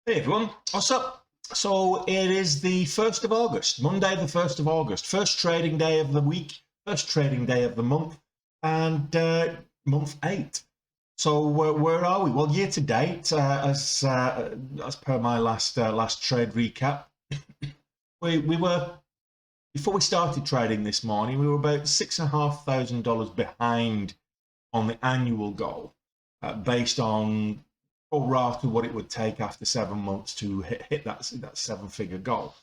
Hey everyone, what's up? So it is the 1st of August, Monday the 1st of August, first trading day of the week, first trading day of the month, and month 8. So where are we? Well, year to date, as per my last trade recap, we were, before we started trading this morning, we were about $6,500 behind on the annual goal, based on pro rata what it would take after 7 months to hit that 7-figure goal.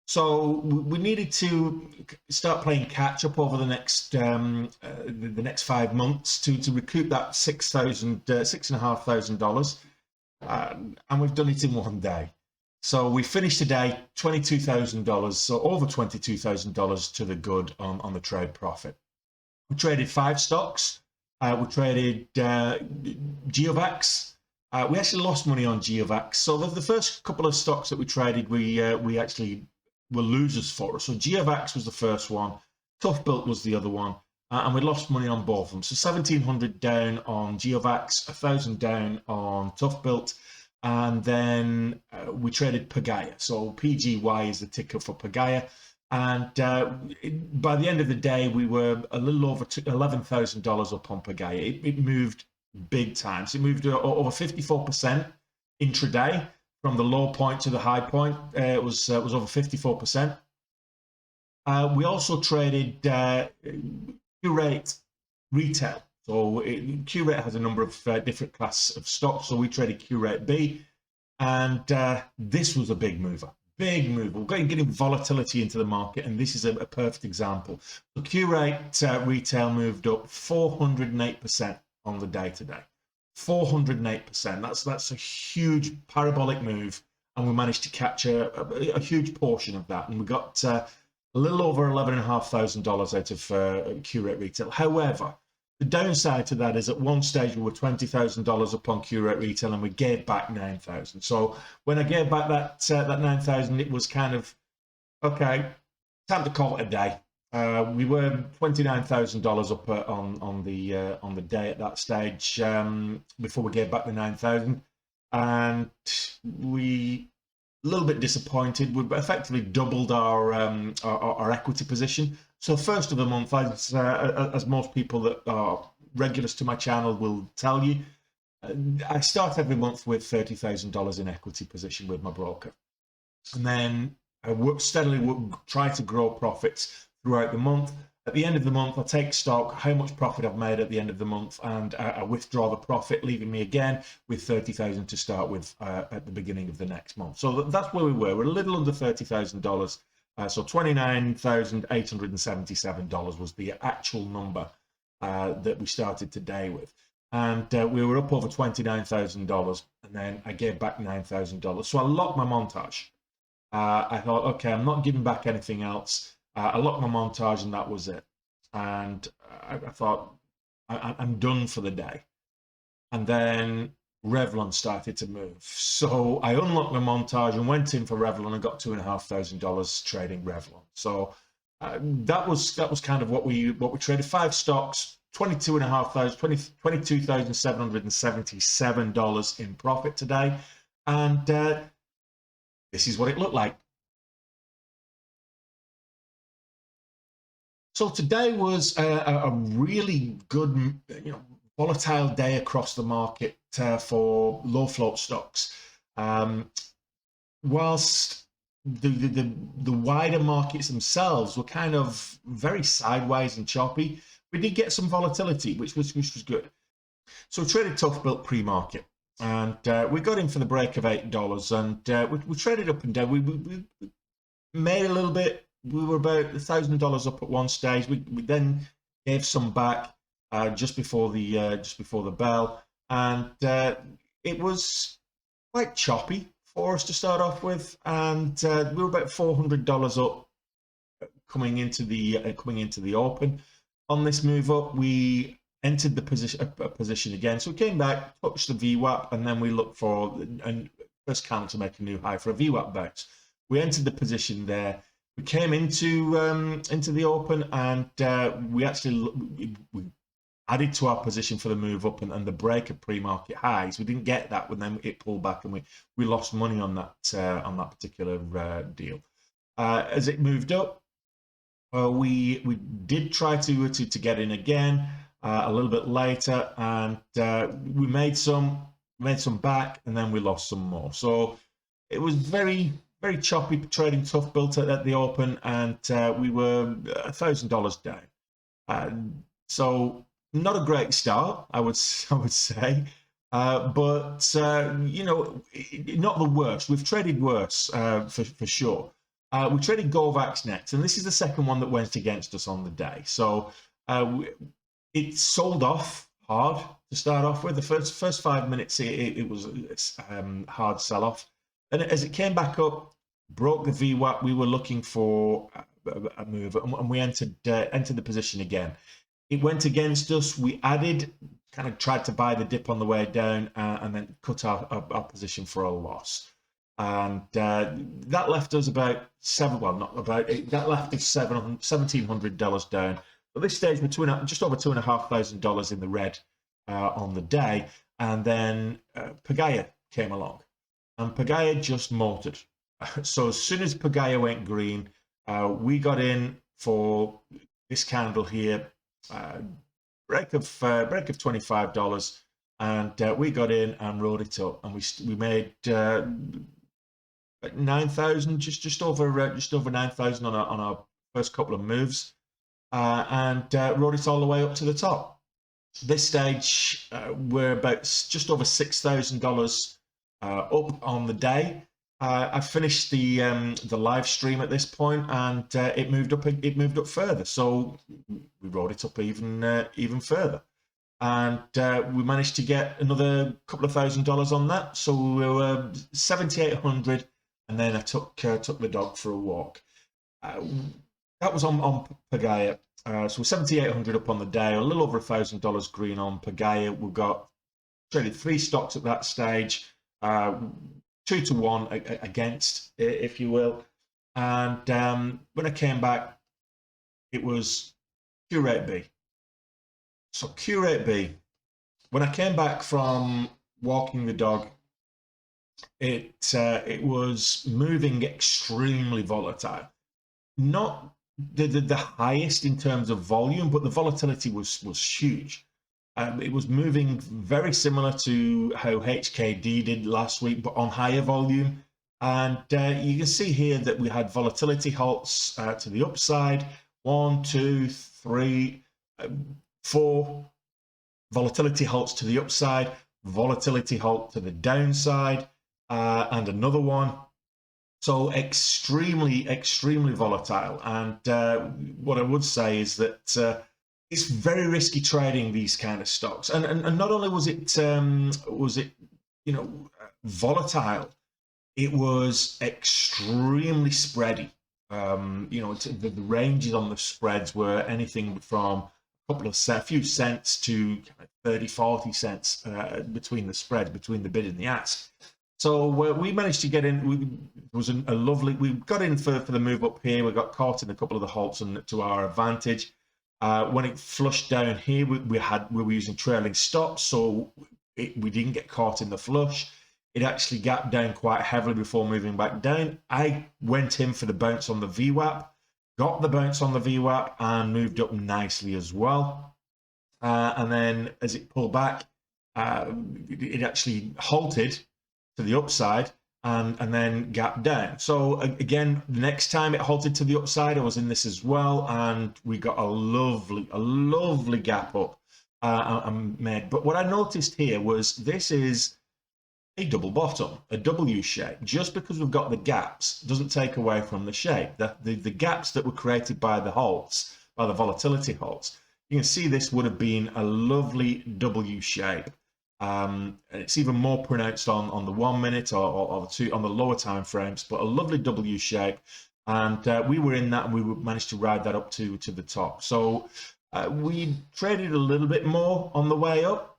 So we needed to start playing catch up over the next 5 months to recoup that $6,500, and we've done it in one day. So we finished today $22,000, so over $22,000 to the good on the trade profit. We traded 5 stocks. We traded GOVX. We actually lost money on GOVX. So the first couple of stocks that we traded, we actually were losers for us. So GOVX was the first one, TBLT was the other one, and we lost money on both of them. So 1,700 down on GOVX, 1,000 down on TBLT, and then we traded PGY. So PGY is the ticker for PGY. And by the end of the day, we were a little over $11,000 up on PGY. It moved big time. So it moved over 54% intraday from the low point to the high point. It was over 54%. We also traded QRTEB retail. So QRTEB has a number of different classes of stocks. So we traded QRTEB, and this was a big mover. Big move. We're getting volatility into the market, and this is a perfect example. The QRTEB retail moved up 408% on the day today. 408%. That's a huge parabolic move, and we managed to capture a huge portion of that, and we got a little over $11,500 out of QRTEB retail. However, the downside to that is at one stage we were $20,000 up on QRTEB retail, and we gave back $9,000. So when I gave back that $9,000, it was kind of okay, time to call it a day. We were $29,000 up on the day at that stage, before we gave back the $9,000, and we a little bit disappointed. We effectively doubled our equity position. So first of the month, as most people that are regulars to my channel will tell you, I start every month with $30,000 in equity position with my broker, and then I steadily try to grow profits throughout the month. At the end of the month, I take stock how much profit I've made at the end of the month, and I withdraw the profit, leaving me again with $30,000 to start with at the beginning of the next month. So that's where we were. We're a little under $30,000. So $29,877 was the actual number that we started today with. And we were up over $29,000, and then I gave back $9,000. So I locked my montage. I thought, okay, I'm not giving back anything else. I locked my montage, and that was it. And I thought, I'm done for the day. And then Revlon started to move. So I unlocked my montage and went in for Revlon and got $2,500 trading Revlon. So that was kind of what we traded. 5 stocks, $22,777 in profit today. And this is what it looked like. So today was a really good, volatile day across the market for low float stocks. Whilst the wider markets themselves were kind of very sideways and choppy, we did get some volatility, which was good. So we traded TBLT pre-market, and we got in for the break of $8, and we traded up and down. We made a little bit. We were about $1,000 up at one stage. We then gave some back just before the bell, and it was quite choppy for us to start off with, and we were about $400 up coming into the open. On this move up, we entered the position again. So we came back, touched the VWAP, and then we looked for a first candle to make a new high for a VWAP bounce. We entered the position there. We came into the open, and we added to our position for the move up and the break of pre-market highs. We didn't get that when then it pulled back, and we lost money on that particular deal. As it moved up, we did try to get in again a little bit later, and we made some back, and then we lost some more. So it was very choppy trading, tough built at the open, and we were $1,000 down. So not a great start, I would say, but you know, not the worst. We've traded worse for sure. We traded GOVX next, and this is the second one that went against us on the day. So it sold off hard to start off with. The first 5 minutes, it was a hard sell-off. And as it came back up, broke the VWAP, we were looking for a move, and we entered the position again. It went against us. We added, kind of tried to buy the dip on the way down, and then cut our position for a loss. And that left us about that left us $1,700 down. At this stage, we're just over $2,500 in the red on the day, and then PGY came along, and PGY just motored. So as soon as PGY went green, we got in for this candle here, break of $25, and we got in and rode it up, and we made 9,000, just over 9,000 on our first couple of moves, and rode it all the way up to the top. This stage, we're about just over $6,000 up on the day. I finished the live stream at this point, and it moved up further. So we rode it up even further, and we managed to get another couple of $1,000 on that. So we were 7,800, and then I took the dog for a walk. That was on PGY. So 7,800 up on the day, a little over $1,000 green on PGY. We got traded 3 stocks at that stage. 2 to 1 against, if you will. And when I came back, it was QRTEB. So QRTEB, when I came back from walking the dog, it was moving extremely volatile. Not the highest in terms of volume, but the volatility was huge. It was moving very similar to how HKD did last week, but on higher volume. And you can see here that we had volatility halts to the upside. 1, 2, 3, 4 volatility halts to the upside, volatility halt to the downside, and another one. So extremely volatile. And what I would say is that it's very risky trading these kind of stocks, and not only was it volatile, it was extremely spready. The ranges on the spreads were anything from a few cents to 30-40 cents between the spreads, between the bid and the ask. So we managed to get in. We got in for the move up here. We got caught in a couple of the halts to our advantage. When it flushed down here, we were using trailing stops, so we didn't get caught in the flush. It actually gapped down quite heavily before moving back down. I went in for the bounce on the VWAP, got the bounce on the VWAP, and moved up nicely as well. And then as it pulled back, it actually halted to the upside and then gapped down. So again, the next time it halted to the upside, I was in this as well, and we got a lovely gap up and made. But what I noticed here was this is a double bottom, a W shape. Just because we've got the gaps doesn't take away from the shape. The gaps that were created by the halts, by the volatility halts, you can see this would have been a lovely W shape. It's even more pronounced on the 1 minute or the 2 on the lower time frames, but a lovely W shape. And we were in that, and we managed to ride that up to the top. So we traded a little bit more on the way up.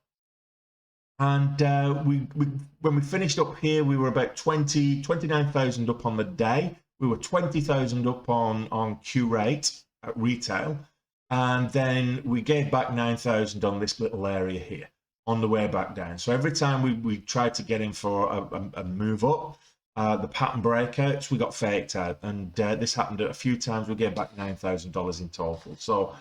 And when we finished up here, we were about 29,000 up on the day. We were 20,000 up on QRate at retail. and then we gave back 9,000 on this little area here on the way back down. So every time we tried to get in for a move up, the pattern breakouts, we got faked out, and this happened a few times. We gave back $9,000 in total. So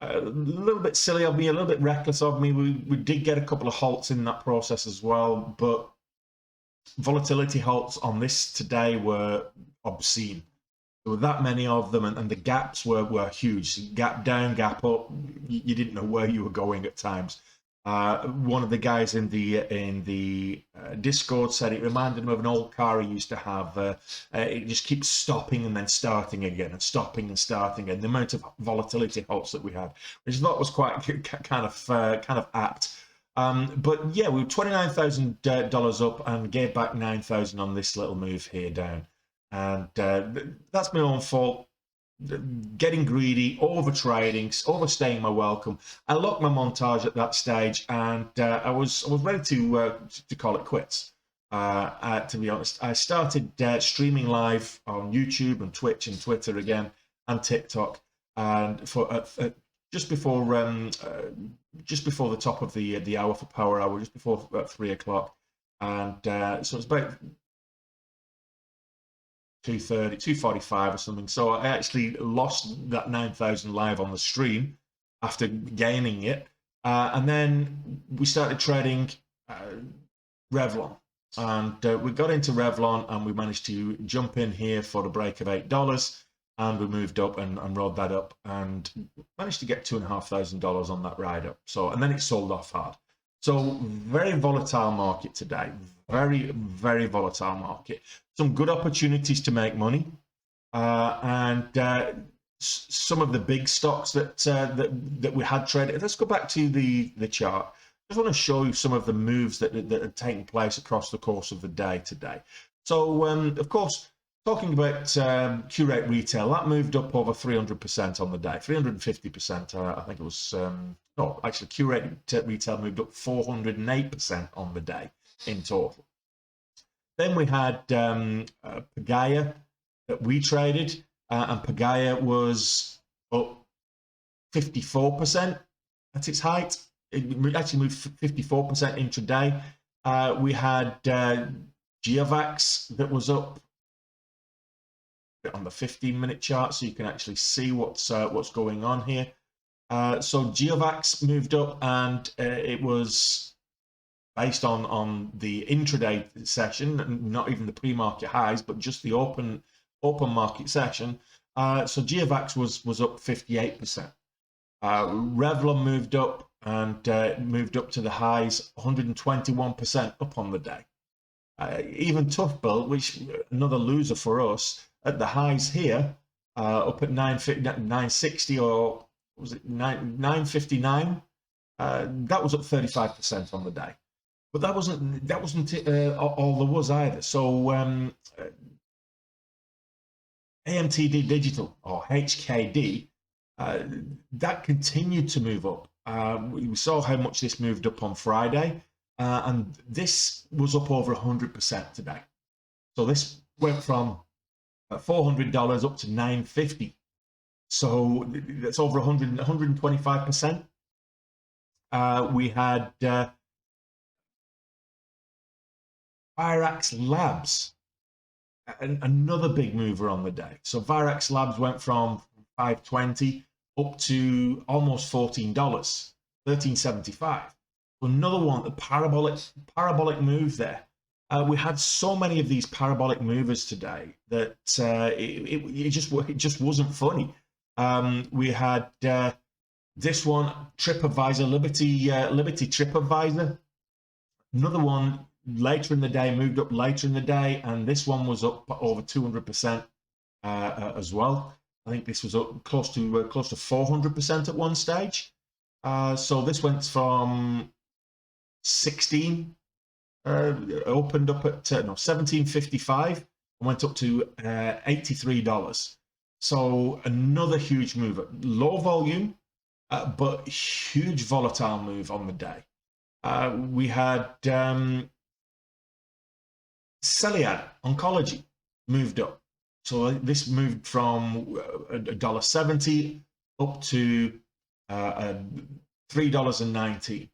a little bit silly of me, a little bit reckless of me. We did get a couple of halts in that process as well, but volatility halts on this today were obscene. There were that many of them, and the gaps were huge. Gap down, gap up. You didn't know where you were going at times. One of the guys in the Discord said it reminded him of an old car he used to have. It just keeps stopping and then starting again, and stopping and starting again. The amount of volatility halts that we had, which I thought was quite kind of apt. But yeah, we were $29,000 up and gave back 9,000 on this little move here down, and that's my own fault. Getting greedy, overtrading, overstaying my welcome. I locked my montage at that stage, and I was ready to call it quits. To be honest, I started streaming live on YouTube and Twitch and Twitter again and TikTok, and for just before the top of the hour for power hour, just before 3 o'clock, and so it's about 2:30, 2:45 or something. So I actually lost that 9,000 live on the stream after gaining it. And then we started trading Revlon. And we got into Revlon, and we managed to jump in here for the break of $8. And we moved up and rode that up and managed to get $2,500 on that ride up. So, and then it sold off hard. So very volatile market today. Very, very volatile market. Some good opportunities to make money, and some of the big stocks that we had traded. Let's go back to the chart. I just want to show you some of the moves that had taken place across the course of the day today. So, of course, talking about QRTEB retail, that moved up over 300% on the day, 350%. I think it was. No, actually, QRTEB retail moved up 408% on the day in total. Then we had PGY that we traded, and PGY was up 54% at its height. It actually moved 54% intraday. We had GOVX that was up on the 15-minute chart, so you can actually see what's going on here. So GOVX moved up, and it was based on the intraday session, not even the pre-market highs, but just the open market session. So GOVX was up 58%. Revlon moved up and moved up to the highs, 121% up on the day. Even TBLT, which another loser for us, at the highs here, up at 960, or was it 959? That was up 35% on the day. But that wasn't all there was either. So AMTD Digital, or HKD, that continued to move up. We saw how much this moved up on Friday, and this was up over 100% today. So this went from $400 up to $950. So that's over 125%. We had Virax Labs, another big mover on the day. So Virax Labs went from $520 up to almost $14, $13.75. Another one, a parabolic move there. We had so many of these parabolic movers today that it just wasn't funny. We had this one, TripAdvisor, Liberty TripAdvisor. Another one later in the day, moved up later in the day, and this one was up over 200% as well. I think this was up close to 400% at one stage. So this went from 16, opened up at 17.55 and went up to $83. So another huge move, low volume, but huge volatile move on the day. We had Celiad Oncology moved up. So this moved from $1.70 up to $3.90.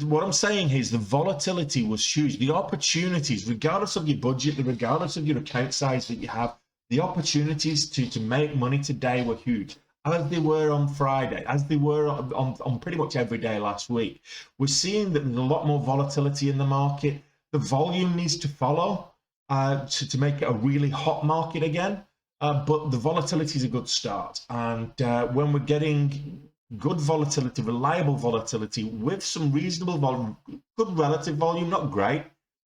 What I'm saying is the volatility was huge. The opportunities, regardless of your budget, regardless of your account size that you have, the opportunities to make money today were huge, as they were on Friday, as they were on pretty much every day last week. We're seeing that there's a lot more volatility in the market. The volume needs to follow to make it a really hot market again. But the volatility is a good start. And when we're getting good volatility, reliable volatility with some reasonable volume, good relative volume, not great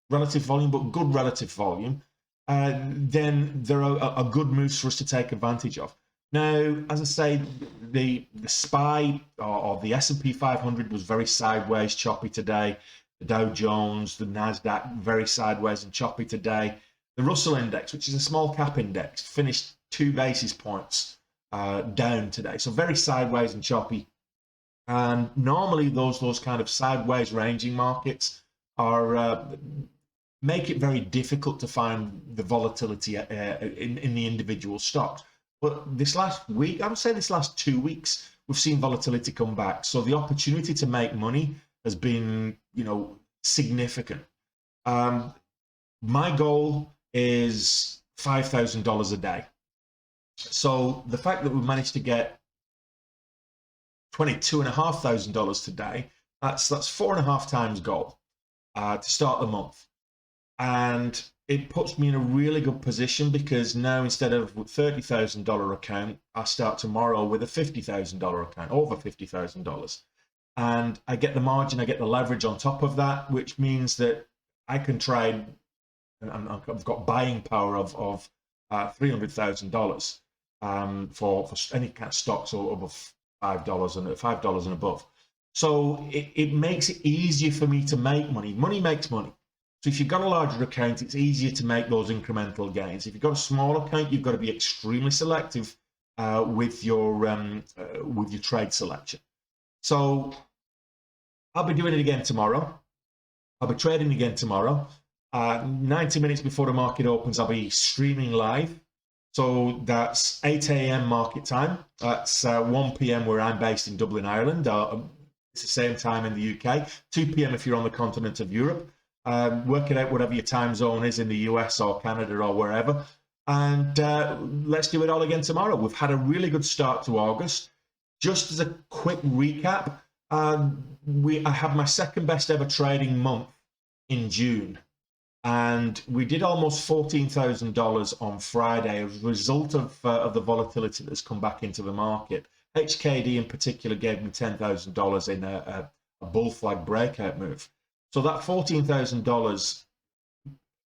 relative volume, but good relative volume, then there are good moves for us to take advantage of. Now, as I say, the SPY or the S&P 500 was very sideways, choppy today. The Dow Jones, the NASDAQ, very sideways and choppy today. The Russell Index, which is a small cap index, finished 2 basis points down today. So very sideways and choppy. And normally those kind of sideways ranging markets are make it very difficult to find the volatility in the individual stocks. But this last week, I would say this last 2 weeks, we've seen volatility come back. So the opportunity to make money has been, significant. My goal is $5,000 a day. So the fact that we've managed to get $22,500 today, that's 4.5 times goal to start the month. And it puts me in a really good position, because now instead of a $30,000 account, I start tomorrow with a $50,000 account, over $50,000. And I get the margin, I get the leverage on top of that, which means that I can trade, and I've got buying power of $300,000 for any kind of stocks above $5 and above. So it makes it easier for me to make money. Money makes money. So if you've got a larger account, it's easier to make those incremental gains. If you've got a small account, you've got to be extremely selective with your trade selection. So I'll be doing it again tomorrow. I'll be trading again tomorrow. 90 minutes before the market opens, I'll be streaming live. So that's 8 a.m. market time. That's 1 p.m. where I'm based in Dublin, Ireland. It's the same time in the UK. 2 p.m. if you're on the continent of Europe. Work it out whatever your time zone is in the US or Canada or wherever. And let's do it all again tomorrow. We've had a really good start to August. Just as a quick recap, I had my second best ever trading month in June. And we did almost $14,000 on Friday as a result of the volatility that's come back into the market. HKD in particular gave me $10,000 in a bull flag breakout move. So that $14,000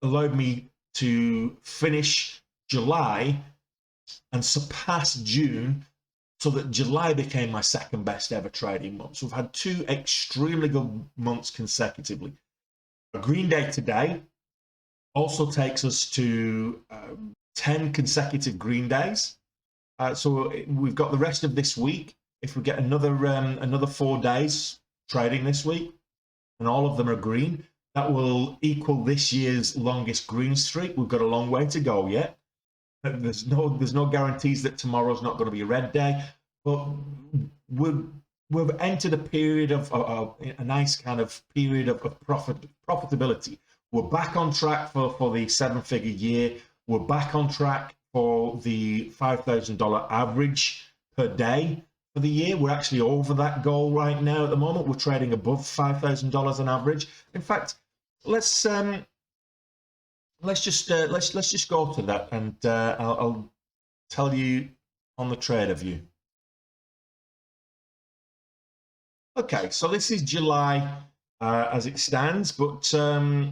allowed me to finish July and surpass June, so that July became my second best ever trading month. So we've had 2 extremely good months consecutively. A green day today also takes us to 10 consecutive green days. So we've got the rest of this week. If we get another 4 days trading this week, and all of them are green, that will equal this year's longest green streak. We've got a long way to go yet. There's no guarantees that tomorrow's not going to be a red day, but we've entered a period of a nice kind of period of profitability. We're back on track for the 7-figure year. We're back on track for the $5,000 average per day for the year. We're actually over that goal right now at the moment. We're trading above $5,000 on average. In fact, let's just go to that, and I'll tell you on the trader view. Okay, so this is July as it stands, but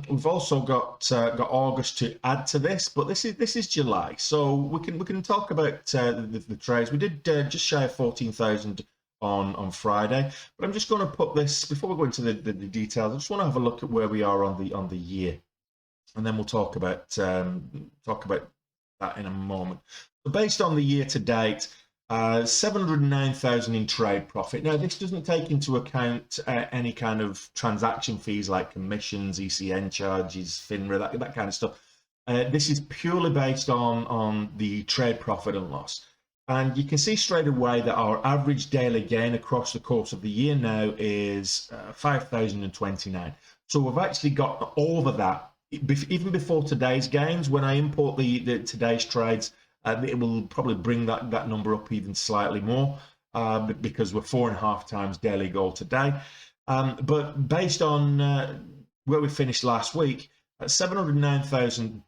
we've also got August to add to this. But this is July, so we can talk about the trades. We did just shy of 14,000 on Friday, but I'm just going to put this before we go into the details. I just want to have a look at where we are on the year, and then we'll talk about that in a moment. So based on the year to date, 709,000 in trade profit. Now, this doesn't take into account any kind of transaction fees like commissions, ECN charges, FINRA, that kind of stuff. This is purely based on the trade profit and loss. And you can see straight away that our average daily gain across the course of the year now is 5,029. So we've actually got over that. Even before today's gains, when I import the today's trades, it will probably bring that number up even slightly more because we're 4.5 times daily goal today. But based on where we finished last week, at 709,000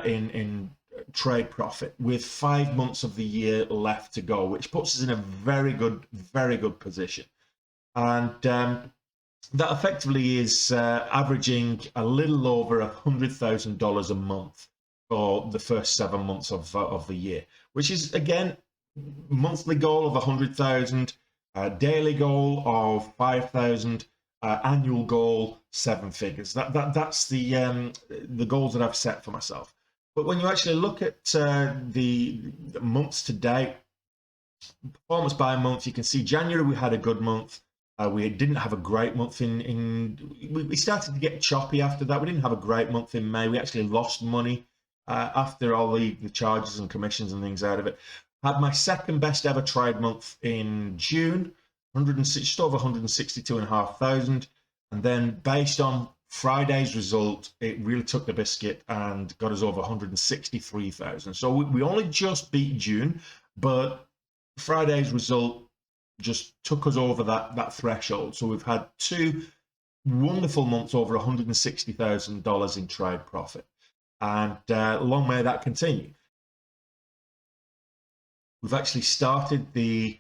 in trade profit with 5 months of the year left to go, which puts us in a very good position. And that effectively is averaging a little over $100,000 a month for the first 7 months of the year, which is, again, monthly goal of 100,000, daily goal of 5,000, annual goal 7 figures. That's the goals that I've set for myself. But when you actually look at the months to date, performance by month, you can see January we had a good month. We didn't have a great month we started to get choppy after that. We didn't have a great month in May. We actually lost money after all the charges and commissions and things out of it. Had my second best ever trade month in June, just over 162,500. And then based on Friday's result, it really took the biscuit and got us over 163,000. So we only just beat June, but Friday's result just took us over that threshold. So we've had 2 wonderful months over $160,000 in trade profit, and long may that continue. We've actually started the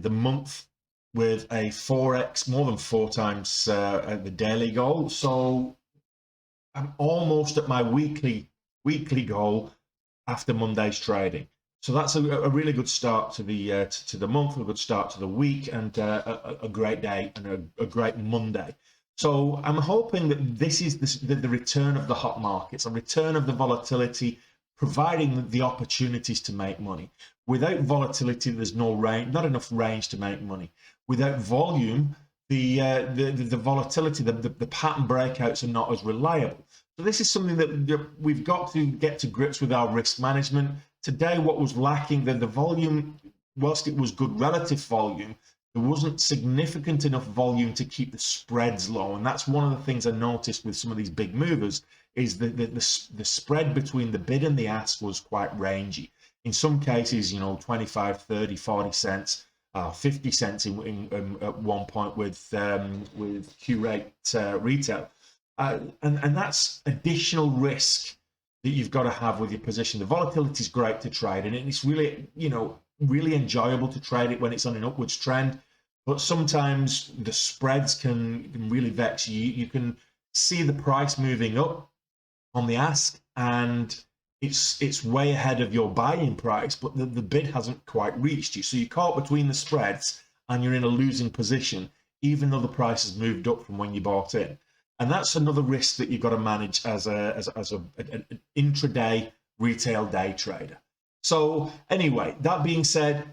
month with a 4x, more than 4 times the daily goal. So I'm almost at my weekly goal after Monday's trading. So that's a really good start to the month, a good start to the week, and a great day and a great Monday. So I'm hoping that this is the return of the hot markets, a return of the volatility, providing the opportunities to make money. Without volatility, there's not enough range to make money. Without volume, the volatility, the pattern breakouts are not as reliable. So this is something that we've got to get to grips with our risk management. Today, what was lacking, the volume, whilst it was good relative volume, there wasn't significant enough volume to keep the spreads low. And that's one of the things I noticed with some of these big movers, is that the spread between the bid and the ask was quite rangy. In some cases, 25, 30, 40 cents, 50 cents at one point with QRTEB retail. And that's additional risk that you've got to have with your position. The volatility is great to trade, and it's really, really enjoyable to trade it when it's on an upwards trend. But sometimes the spreads can really vex you. You can see the price moving up on the ask, and it's way ahead of your buying price, but the bid hasn't quite reached you. So you're caught between the spreads, and you're in a losing position, even though the price has moved up from when you bought in. And that's another risk that you've got to manage as an intraday retail day trader. So anyway, that being said,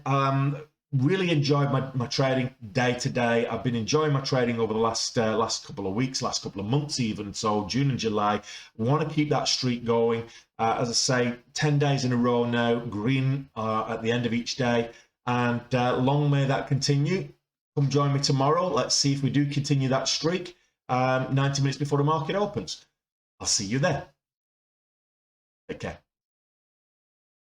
really enjoyed my trading day to day. I've been enjoying my trading over the last couple of weeks, last couple of months even. So June and July, we want to keep that streak going. As I say, 10 days in a row now, green at the end of each day. And long may that continue. Come join me tomorrow. Let's see if we do continue that streak. 90 minutes before the market opens. I'll see you then. Take care.